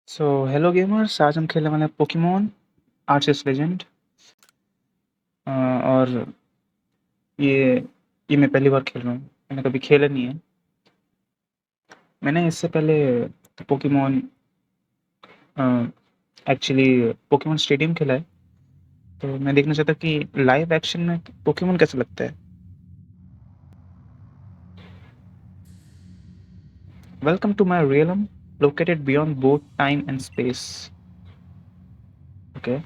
So hello gamers, आज हम खेलने वाले हैं पोकेमॉन आर्सेस लेजेंड। और ये ये मैं पहली बार खेल रहा हूँ। मैंने कभी खेला नहीं है। मैंने इससे पहले पोकेमॉन एक्चुअली पोकेमॉन स्टेडियम खेला है। तो मैं देखना चाहता कि लाइव एक्शन में पोकेमॉन कैसा लगता है। Welcome to my realm located beyond both time and space. Okay.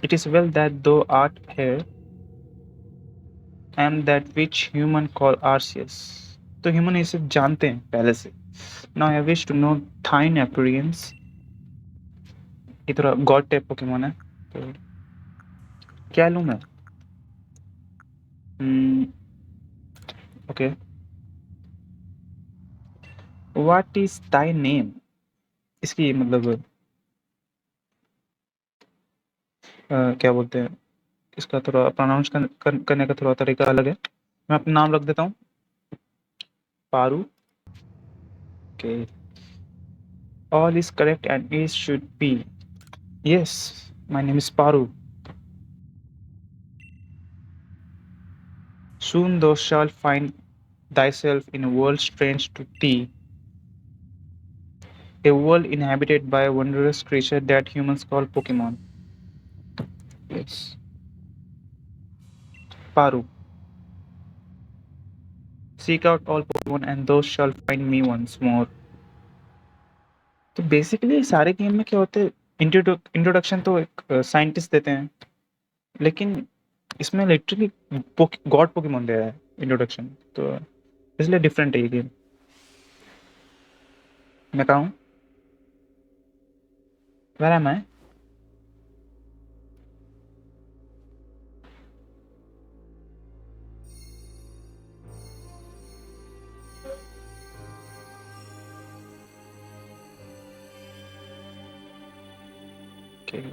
It is well that thou art here. I am that which human call arceus. तो ह्यूमन इसे जानते हैं पहले से। Now I wish to know thine appearance. ये थोड़ा God type Pokemon है, तो क्या लूँ मैं? ओके। व्हाट इज ताई नेम? इसकी मतलब क्या बोलते हैं, इसका थोड़ा प्रोनाउंस करने का थोड़ा तरीका अलग है। मैं अपना नाम रख देता हूँ, Paru. Okay. All is correct and is should be. Yes, my name is Paru. Soon thou shalt find thyself in a world strange to thee, a world inhabited by a wondrous creature that humans call Pokemon. Yes. Paru. Seek out all Pokemon and thou shalt find me once more. तो basically सारे game में क्या होता है, introduction तो एक scientist देते हैं, लेकिन इसमें लिटरली गॉड पोकेमॉन दे रहा है इंट्रोडक्शन, तो इसलिए डिफरेंट है ये गेम। मैं कहा हूँ, where am I? Okay.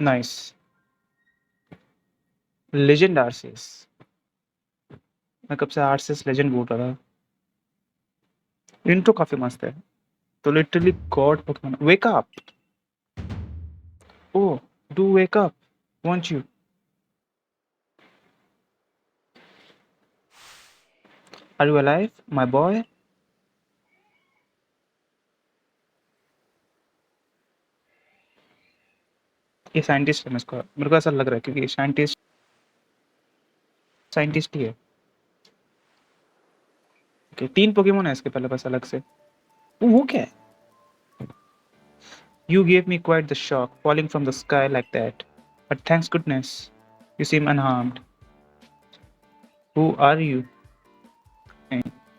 Nice. Legend Arceus. मैं कब से आर्सेस लेजेंड बोल रहा था। इंट्रो काफी मस्त है। तो literally god Pokemon, wake up. Oh, do wake up, want you. Are you alive my boy? ये साइंटिस्ट है, मेरे को ऐसा लग रहा है, क्योंकि साइंटिस्ट ही है। ओके, 3 पोकेमोन है इसके पहले पास अलग से। वो क्या है? You gave me quite the shock, falling from the sky like that. But thanks goodness, you seem unharmed. Who are you?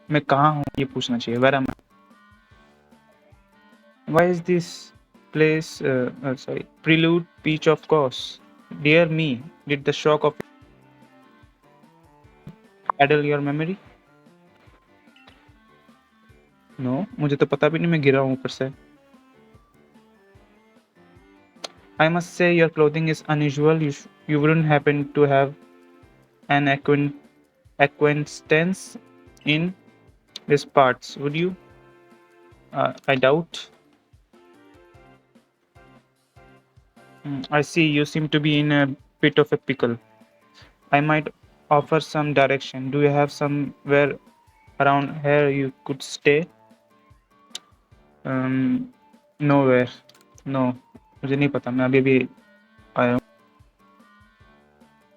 मैं कहाँ हूँ ये पूछना चाहिए। Where am I? Why is this place? Sorry, Prelude, Peach of course. Dear me, did the shock of addle your memory? No, मुझे तो पता भी नहीं, मैं गिरा हूँ ऊपर से। I must say your clothing is unusual. You wouldn't happen to have an acquaintance in these parts, would you? I doubt. I see you seem to be in a bit of a pickle. I might offer some direction. Do you have somewhere around here you could stay? Nowhere. No, मुझे नहीं पता, मैं अभी आया हूँ।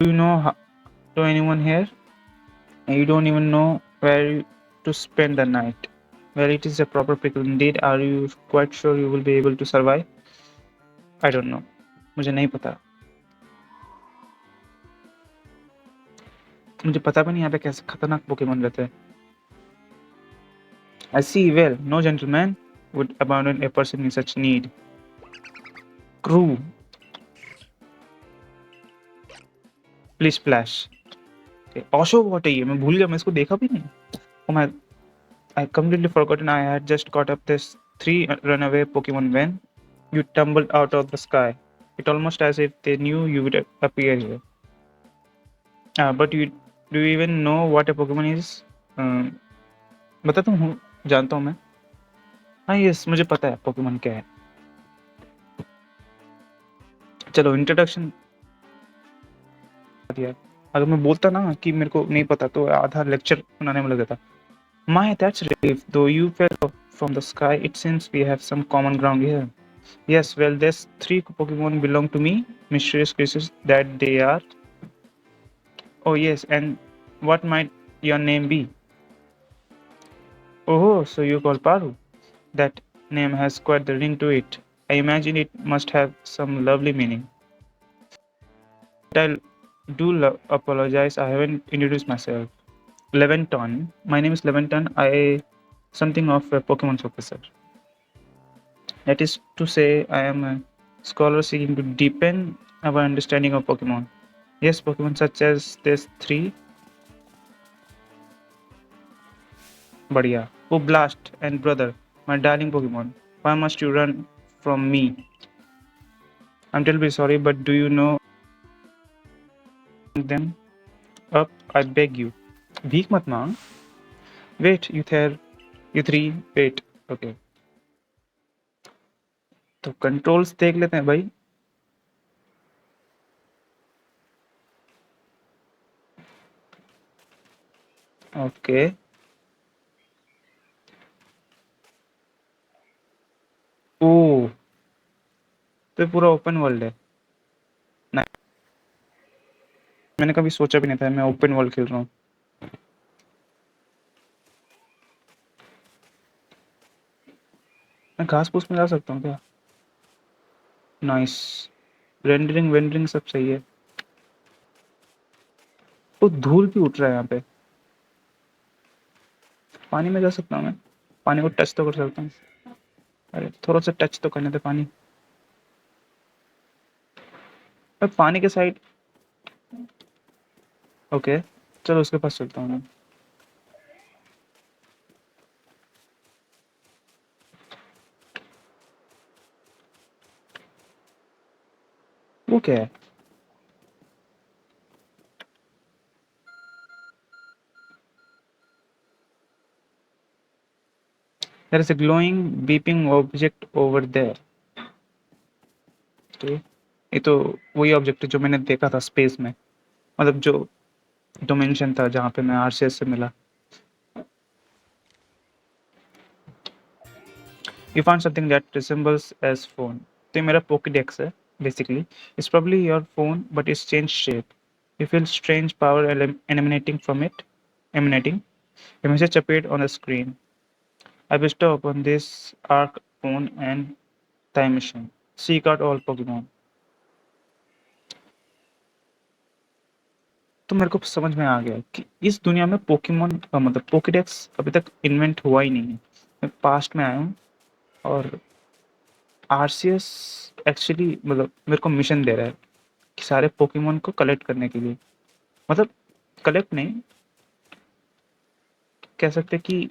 Do you know anyone here? You don't even know where to spend the night. Well, it is a proper pickle indeed. Are you quite sure you will be able to survive? I don't know. मुझे नहीं पता। मुझे पता भी नहीं यहाँ पे कैसे खतरनाक पोकेमॉन रहते हैं। I see. Well, no gentleman would abandon a person in such need. Crew, please splash. Osho what है ये, मैं भूल गया, मैं इसको देखा भी नहीं। Oh my, I completely forgotten I had just caught up this three runaway Pokemon when you tumbled out of the sky. It almost as if they knew you would appear here. But you do you even know what a Pokemon is? Uh, बताता हूँ, जानता हूँ मैं। हाँ yes, मुझे पता है Pokemon क्या है। चलो इंट्रोडक्शन दिया। अगर मैं बोलता ना कि मेरे को नहीं पता तो आधा लेक्चर बनाने में लग जाता। My, that's relief. Though you fell from the sky, it seems we have some common ground here. Yes, well, there's three Pokemon belong to me, mysterious creatures that they are. Oh yes, and what might your name be? Oh, so you call Paru. That name has quite the ring to it. I imagine it must have some lovely meaning. But I do apologize, I haven't introduced myself. Leventon. My name is Leventon. I something of a Pokemon professor. That is to say, I am a scholar seeking to deepen our understanding of Pokemon. Yes, Pokemon such as these three. Badhiya. Oh, Blast and Brother, my darling Pokemon. Why must you run from me? I'm terribly sorry, but do you know them up? I beg you. भीख मत मांग. Wait, you three, wait. Okay. तो controls देख लेते हैं भाई. Okay. ओ, तो पूरा ओपन वर्ल्ड है. नहीं, मैंने कभी सोचा भी नहीं था मैं ओपन वर्ल्ड खेल रहा हूँ. मैं घास फूस में जा सकता हूँ क्या? नाइस. रेंडरिंग वेंडरिंग सब सही है. वो धूल भी उठ रहा है यहाँ पे. पानी में जा सकता हूँ मैं. पानी को टच तो कर सकता हूँ. अरे थोड़ा सा टच तो करने दे पानी. मैं पानी के साइड. ओके, चलो उसके पास चलता हूँ मैं. वो क्या है? There is a glowing beeping object over there. तो ये तो वही ऑब्जेक्ट है जो मैंने देखा था स्पेस में, मतलब जो डिमेंशन था जहाँ पे मैं आरसीएस से मिला. You found something that resembles as phone. तो ये मेरा पोकेडेक्स है basically. It's probably your phone but it's changed shape. You feel strange power emanating from it. Emanating. A message appeared on the screen. I bestow upon this arc phone and time machine. Seek out all Pokemon. तो मेरे को समझ में आ गया कि इस दुनिया में पोकेमोन मतलब पोकेडेक्स अभी तक इन्वेंट हुआ ही नहीं है. मैं पास्ट में आया हूँ और आरसीएस एक्चुअली मतलब मेरे को मिशन दे रहा है कि सारे पोकेमोन को कलेक्ट करने के लिए. मतलब कलेक्ट नहीं कह सकते कि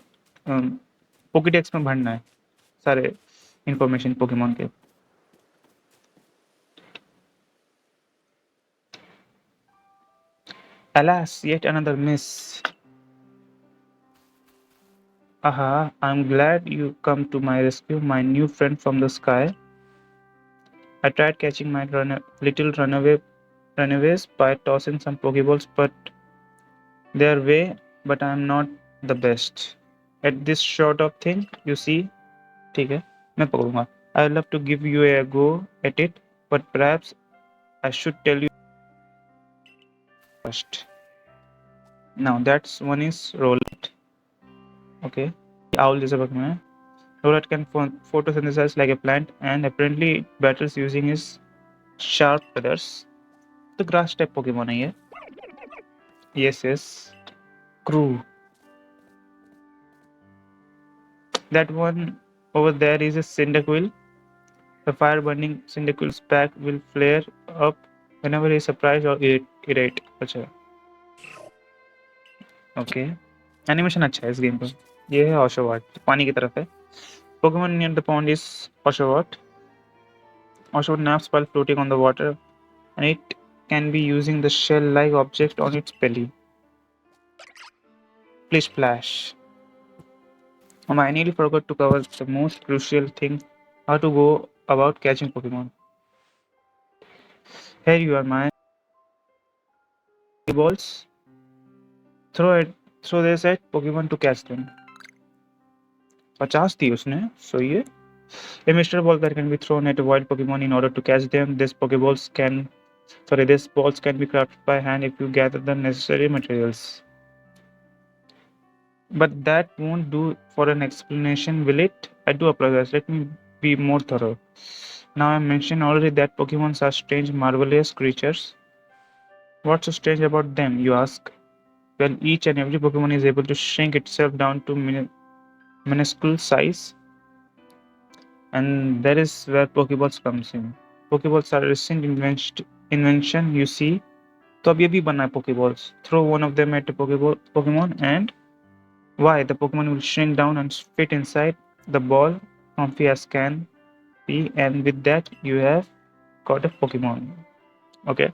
पोकेडेक्स में भरना है सारे इंफॉर्मेशन पोकेमोन के. Alas, yet another miss. Aha, I'm glad you come to my rescue, my new friend from the sky. I tried catching my little runaways by tossing some pokeballs, but their way, but I'm not the best at this sort of thing. You see, ठीक है, मैं पकड़ूंगा. I love to give you a go at it, but perhaps I should tell you first. Now that's one is Roulette. Okay, owl जैसा पकड़ना है. Roulette can photosynthesize like a plant, and apparently it battles using his sharp feathers. The grass type Pokemon है ये. Yes, yes. Crew. That one over there is a Cyndaquil. The fire burning Cyndaquil's back will flare up whenever he is surprised or irate. अच्छा, okay, animation अच्छा है इस game का। ये है Oshawott, पानी की तरफ है। Pokemon near the pond is Oshawott. Oshawott naps while floating on the water, and it can be using the shell-like object on its belly. Plish splash. I nearly forgot to cover the most crucial thing: how to go about catching Pokemon. Here you are, my balls. Throw this at Pokemon to catch them. 50 थी उसने, सही है। A mystery ball that can be thrown at a wild Pokemon in order to catch them. These balls can be crafted by hand if you gather the necessary materials. But that won't do for an explanation, will it? I do apologize. Let me be more thorough. Now I mentioned already that Pokemon are strange, marvelous creatures. What's so strange about them, you ask? Well, each and every Pokemon is able to shrink itself down to minuscule size, and that is where Pokeballs comes in. Pokeballs are a recent invention, you see. तो अब ये भी बना है Pokeballs. Throw one of them at a Pokemon and why? The Pokemon will shrink down and fit inside the ball, comfy as can be, and with that you have got a Pokemon. Okay.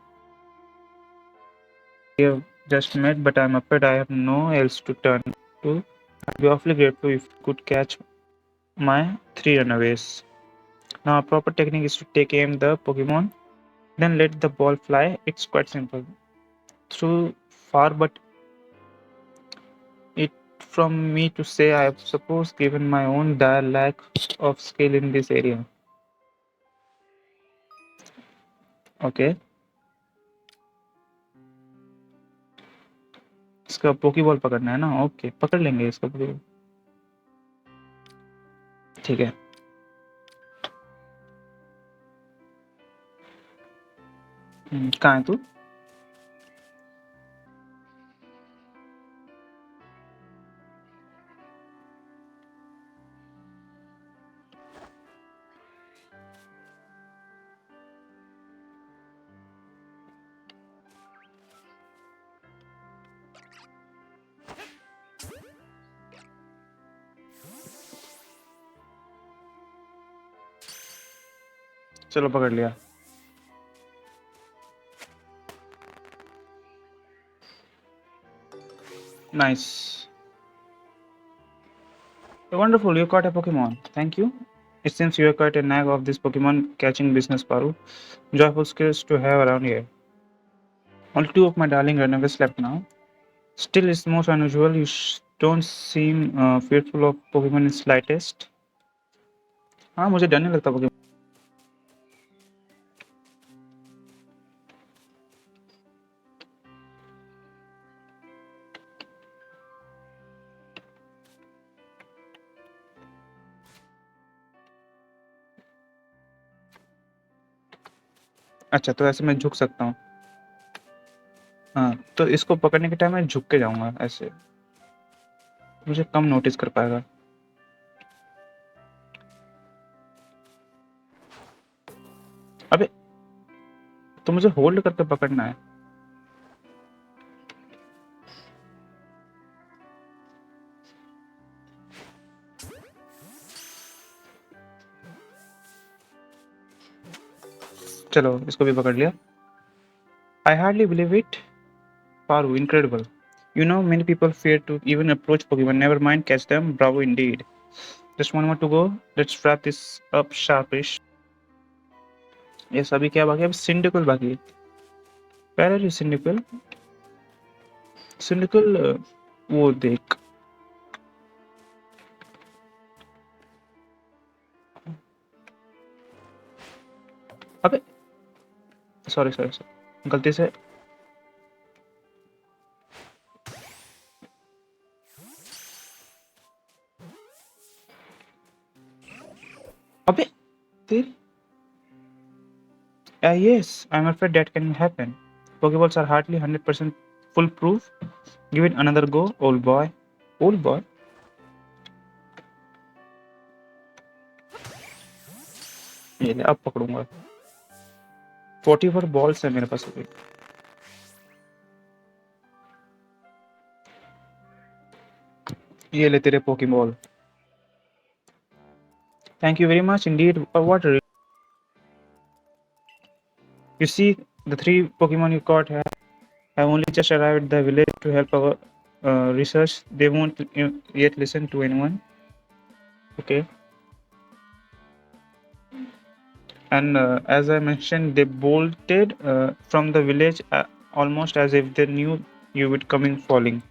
We have just met, but I'm afraid I have no else to turn to. I'd be awfully grateful if you could catch my 3 runaways. Now, a proper technique is to take aim the Pokemon, then let the ball fly. It's quite simple. Too far, but it from me to say, I suppose, given my own dire lack of skill in this area. Okay. इसका Poké Ball पकड़ना है ना? Okay, पकड़ लेंगे इसका Poké Ball. ठीक है। कहाँ है तू? चलो पकड़ लिया। Nice. Wonderful, you caught a Pokemon. Thank you. It seems you are quite a nag of this Pokemon catching business, Paru. Joyful skills to have around here. Only 2 of my darling runaways left now. Still, it's most unusual. You don't seem fearful of Pokemon in slightest. हाँ, मुझे डर नहीं लगता Pokemon. अच्छा, तो ऐसे मैं झुक सकता हूँ। हाँ, तो इसको पकड़ने के टाइम मैं झुक के जाऊंगा ऐसे, मुझे कम नोटिस कर पाएगा। अबे, तो मुझे होल्ड करके पकड़ना है। चलो, इसको भी पकड़ लिया। I hardly believe it. Paru, incredible. You know, many people fear to even approach Pokemon, never mind catch them. Bravo indeed. Just one more to go. Let's wrap this up sharpish. ये सभी क्या बाकी है? अब सिंडिकल बाकी है। Where are you, सिंडिकल? सिंडिकल, वो देख। अबे, सॉरी, गलती से। अबे, तेरी। Yes, I'm afraid that can happen. Pokeballs are hardly 100% foolproof. Give it another go, old boy. Old boy? ये ले, अब पकड़ूंगा। 44 बॉल्स है मेरे पास अभी। ये ले तेरे Poké Ball. Thank you very much indeed. What you see, the 3 Pokemon you caught have only just arrived at the village to help our research. They won't yet listen to anyone. Okay. And as I mentioned, they bolted from the village almost as if they knew you would coming falling.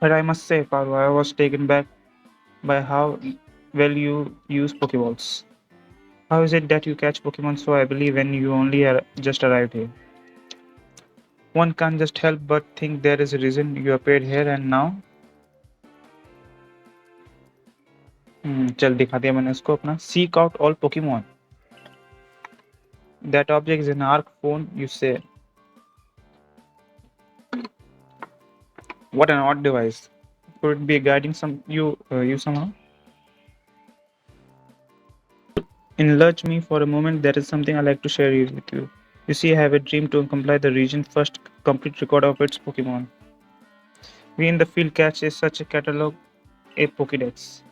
But I must say, Paru, I was taken back by how well you use Pokeballs. How is it that you catch Pokemon so heavily when you only just arrived here? One can't just help but think there is a reason you appeared here and now. चल दिखा दिया मैंने उसको अपना. Seek out all Pokemon. That object is an arc phone, you say. What an odd device. Could it be guiding you somehow? Indulge me for a moment. There is something I like to share with you. You see, I have a dream to compile the region's first complete record of its Pokemon. We in the field catch such a catalog, a Pokédex.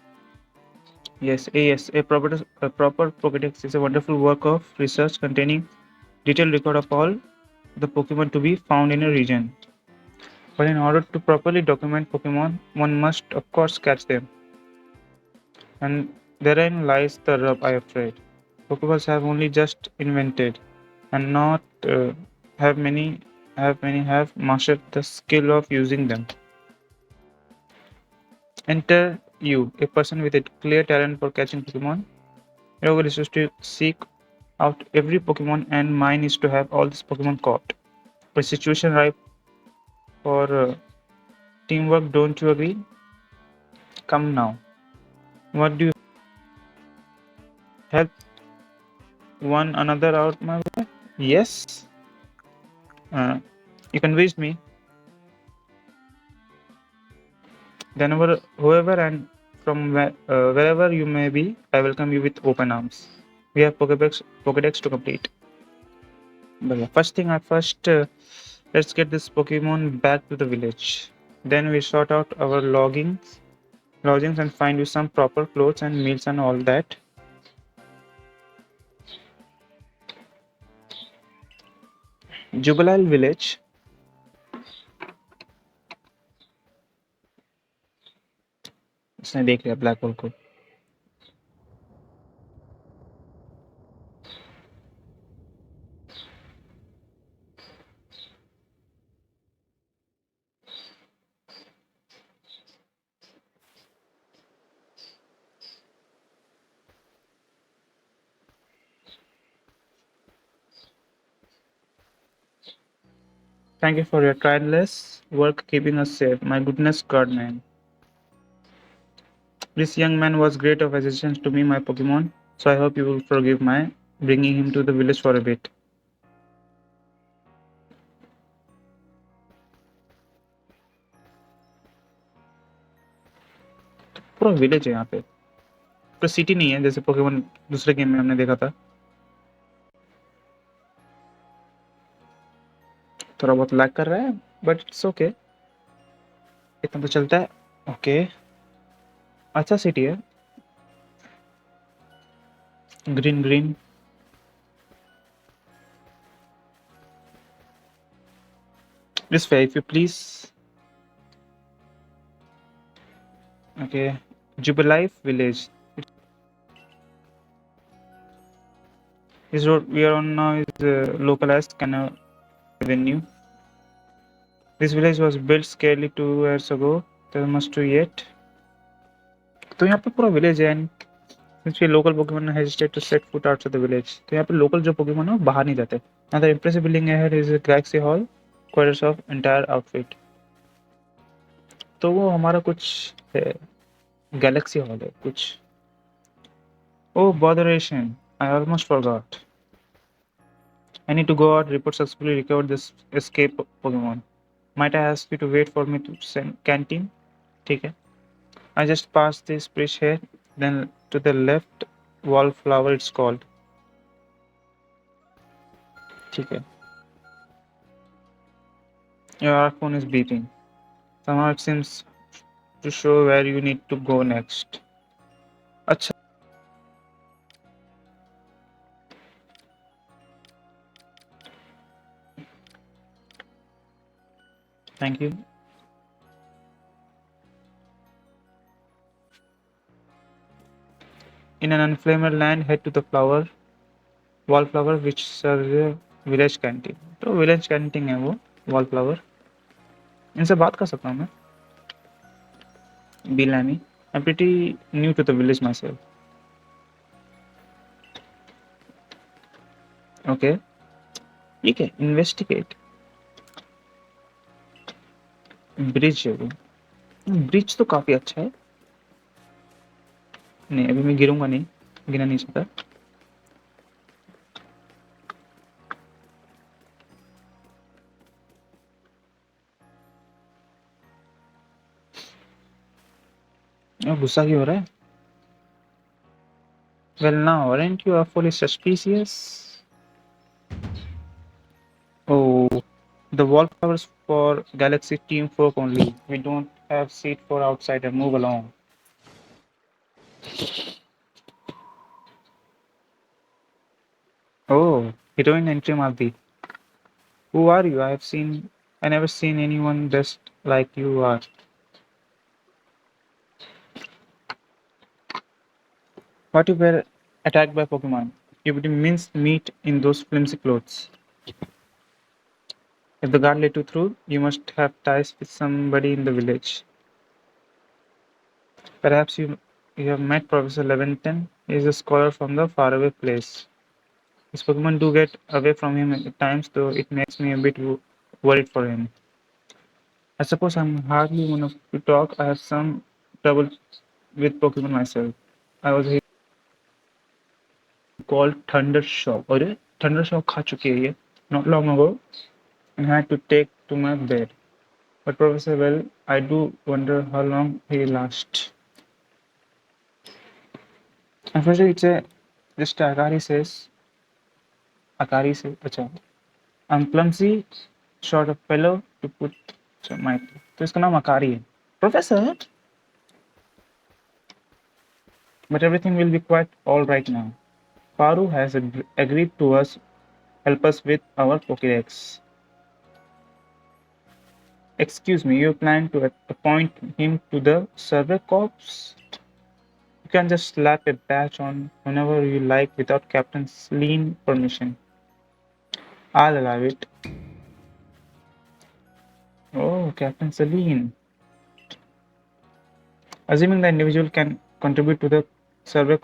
Yes, a proper Pokédex is a wonderful work of research containing detailed record of all the Pokemon to be found in a region. But in order to properly document Pokemon, one must of course catch them. And therein lies the rub, I am afraid. Pokeballs have only just invented, and not have many have mastered the skill of using them. Enter you, a person with a clear talent for catching Pokemon. Your goal is just to seek out every Pokemon, and mine is to have all these Pokemon caught. A situation ripe for teamwork, don't you agree? Come now. What do you help one another out my way? Yes. You convinced me. Then whoever and from wherever you may be, I welcome you with open arms. We have Pokedex to complete. But first thing let's get this Pokemon back to the village. Then we sort out our lodgings and find you some proper clothes and meals and all that. Jubilal village. इसने देख लिया black hole को. Thank you for your tireless work keeping us safe. My goodness God, man. This young man was great of assistance to me, my Pokemon, so I hope you will forgive my bringing him to the village for a bit. पूरा village है यहाँ पे, पूरा city नहीं है जैसे Pokemon दूसरे game में हमने देखा था. थोड़ा बहुत लैग कर रहा है बट इट्स ओके, इतना तो चलता है. ओके, अच्छा सिटी है. Green this way if you please. Okay, Jubilife village. This road we are on now is localized canal avenue. This village was built scarcely 2 years ago. There must to yet. तो यहाँ पे पूरा village है and since we local Pokemon hesitate to set foot outside the village. तो यहाँ पे local जो Pokemon है वो बाहर नहीं जाते. Now the impressive building ahead is a Galaxy Hall, quarters of entire outfit. तो वो हमारा कुछ गैलेक्सी हॉल है कुछ. Oh botheration, I almost forgot. I need to go out, report successfully recovered this escape Pokemon. Might I ask you to wait for me to send canteen? ठीक है. I just passed this bridge here. Then to the left, wallflower it's called. Okay. Your phone is beeping. Somehow it seems to show where you need to go next. Acha. Thank you. In an unflamed land, head to the wallflower which serves a village canteen. तो village canteen है वो wallflower. इनसे बात कर सकता हूँ मैं. Bilami. I'm pretty new to the village myself. Okay. ठीक है. Investigate. Bridge है वो. Bridge तो काफी अच्छा है. नहीं अभी मैं गिरूंगा नहीं. गिरना नहीं चाहता. गुस्सा क्यों हो रहा है? Well now, aren't you awfully suspicious? Oh, the wallflowers for Galaxy Team Folk only. We don't have seat for outsider. Move along. Oh, heroine entry Malti. Who are you? I never seen anyone dressed like you are. What if were attacked by Pokemon? You would be minced meat in those flimsy clothes. If the guard let you through, you must have ties with somebody in the village. Perhaps you have met Professor Leventon. He is a scholar from the faraway place. His Pokemon do get away from him at times, though it makes me a bit worried for him. I suppose I'm hardly one to talk. I have some trouble with Pokemon myself. I was called Thundershock. अरे Thundershock खा चुकी है ये not long ago and had to take to my bed. But Professor, well, I do wonder how long he lasts. Unfortunately, it's a just Akari says, अच्छा, I'm clumsy, short of fellow to put my. तो इसका नाम अकारी है. Professor, but everything will be quite all right now. Paru has agreed to help us with our Pokédex. Excuse me, you plan to appoint him to the Survey Corps? You can just slap a badge on whenever you like without Captain Slean permission. I'll allow it. Oh, Captain Celine. Assuming the individual can contribute to the survey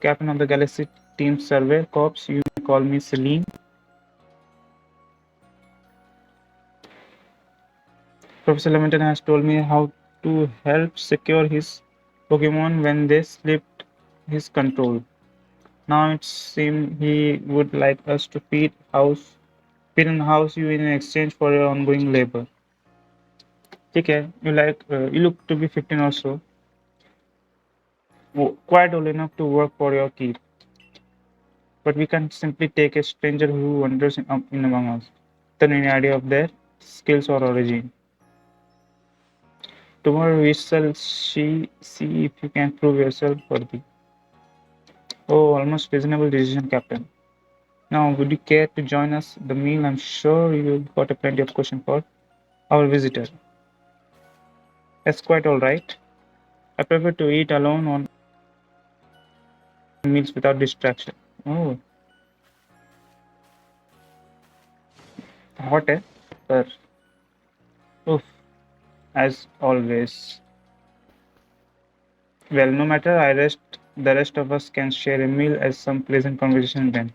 captain of the Galaxy Team Survey Corps, you may call me Celine. Professor Leventon has told me how to help secure his Pokemon when they slipped his control. Now it seems he would like us to feed and house you in exchange for your ongoing labor. ठीक है, you look to be 15 or so, quite old enough to work for your keep. But we can't simply take a stranger who wanders in among us without any idea of their skills or origin. Tomorrow we shall see if you can prove yourself worthy. Oh, almost reasonable decision, Captain. Now, would you care to join us the meal? I'm sure you've got a plenty of questions for our visitor. That's quite all right. I prefer to eat alone on meals without distraction. Oh, hot, eh? Sir. Oof, as always. Well, no matter, the rest of us can share a meal as some pleasant conversation then.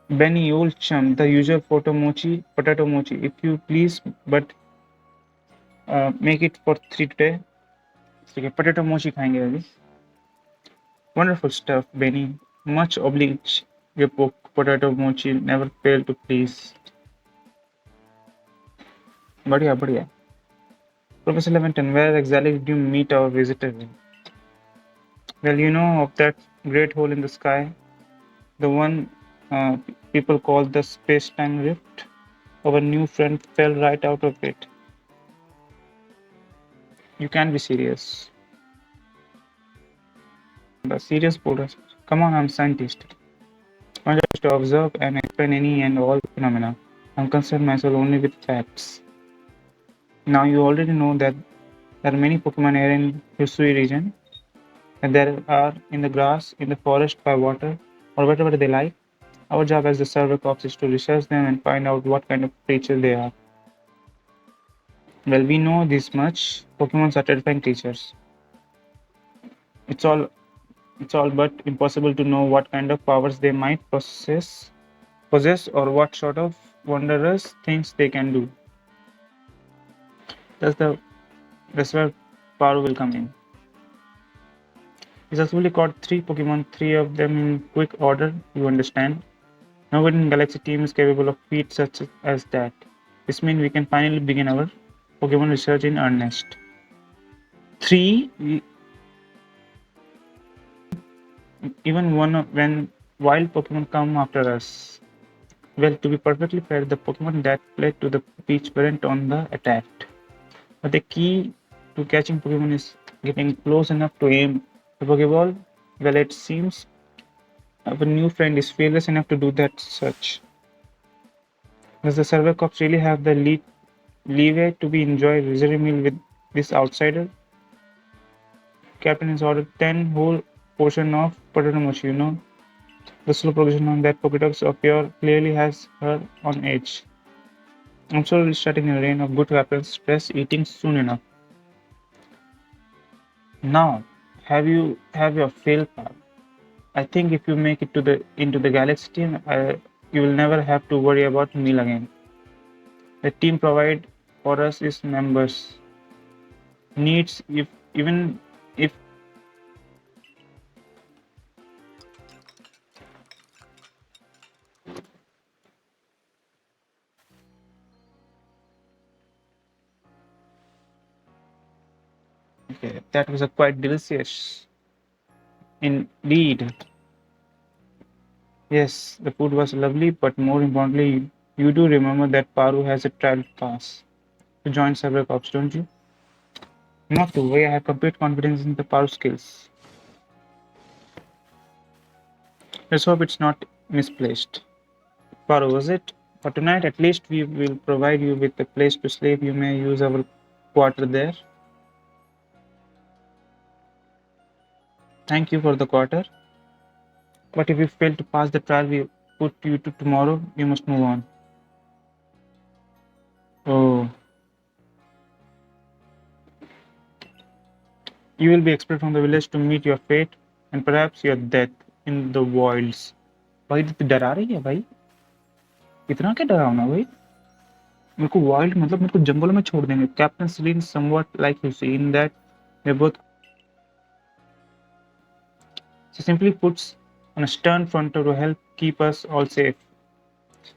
Benny, old chum, the usual potato mochi, if you please, but make it for 3 today. ठीक है, potato mochi खाएंगे अभी. Wonderful stuff, Benny. Much obliged. Your potato mochi never failed to please. बढ़िया बढ़िया. Professor Leventon, where exactly did you meet our visitor? Well, you know of that great hole in the sky, the one people call the space-time rift. Our new friend fell right out of it. You can't be serious. The serious Buddha. Come on, I'm a scientist. I'm not just to observe and explain any and all phenomena. I'm concerned myself only with facts. Now you already know that there are many Pokemon here in Hisui region, and there are in the grass, in the forest, by water, or whatever they like. Our job as the server cops is to research them and find out what kind of creature they are. Well, we know this much. Pokemon are terrifying creatures. It's all it's all but impossible to know what kind of powers they might possess or what sort of wondrous things they can do. That's where Paru will come in. He successfully caught three Pokemon, three of them in quick order, you understand. Nobody in Galaxy team is capable of feats such as that. This means we can finally begin our Pokemon research in earnest. Three, even one when wild Pokemon come after us. Well, to be perfectly fair, the Pokemon that fled to the beach weren't on the attack. But the key to catching Pokemon is getting close enough to aim the Pokeball. Well, it seems our new friend is fearless enough to do that such. Does the server cops really have the leeway to be enjoy misery meal with this outsider? Captain has ordered 10 whole portion of potato mochi, you know. The slow progression on that Pokédex of your clearly has her on edge. I'm slowly starting a reign of good weapons, stress eating soon enough. Now, have your fill pack. I think if you make it to the into the Galaxy team, you will never have to worry about meal again. The team provide for us is members needs if even if okay, that was a quite delicious indeed. Yes, the food was lovely, but more importantly, you do remember that Paru has a trial pass to join several corps, don't you? Not to worry, I have complete confidence in the Paru skills. Let's hope it's not misplaced. Paru, was it? For tonight, at least we will provide you with a place to sleep. You may use our quarter there. Thank you for the quarter. But if you fail to pass the trial we put you to tomorrow, you must move on. Oh, you will be expelled from the village to meet your fate and perhaps your death in the wilds. भाई तो डरा रही है भाई इतना क्या डरावना भाई मेरे को वाइल्ड मतलब मेरे को जंगलों में छोड़ देंगे captain Saleen somewhat like you see in that they both she simply puts on a stern front to help keep us all safe.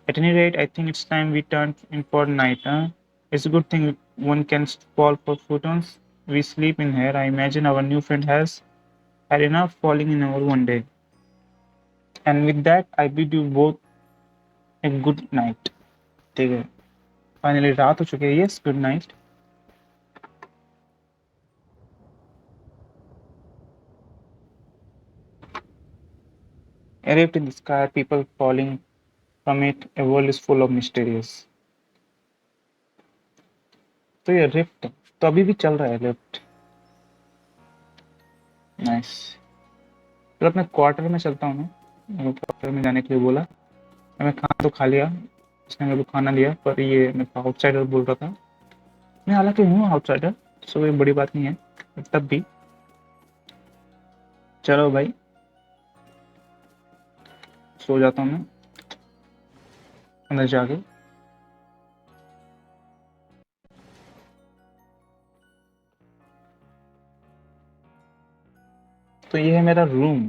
At any rate, I think it's time we turn in for night. Huh? It's a good thing one can fall for futons. We sleep in here. I imagine our new friend has had enough falling in our one day. And with that, I bid you both a good night. ठीक है finally रात हो चुकी है yes good night A rift in the sky, people falling from it, a world is full of mysterious. तो ये rift तो अभी भी चल रहा है रिफ्ट नाइस तो अपने क्वार्टर में चलता हूँ मैं क्वार्टर में जाने के लिए बोला मैं खाना तो खा लिया इसने मेरे को खाना दिया पर ये मेरे को आउटसाइडर बोल रहा था मैं हालांकि हूँ आउटसाइडर सो कोई बड़ी बात नहीं है तब भी चलो भाई सो जाता हूँ मैं अंदर जाके तो ये है मेरा रूम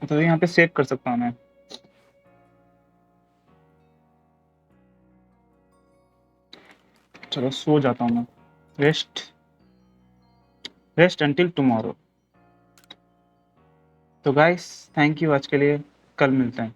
तो यहाँ पे सेव कर सकता हूँ मैं। चलो सो जाता हूँ मैं। Rest rest until tomorrow. तो गाइस थैंक यू आज के लिए, कल मिलते हैं।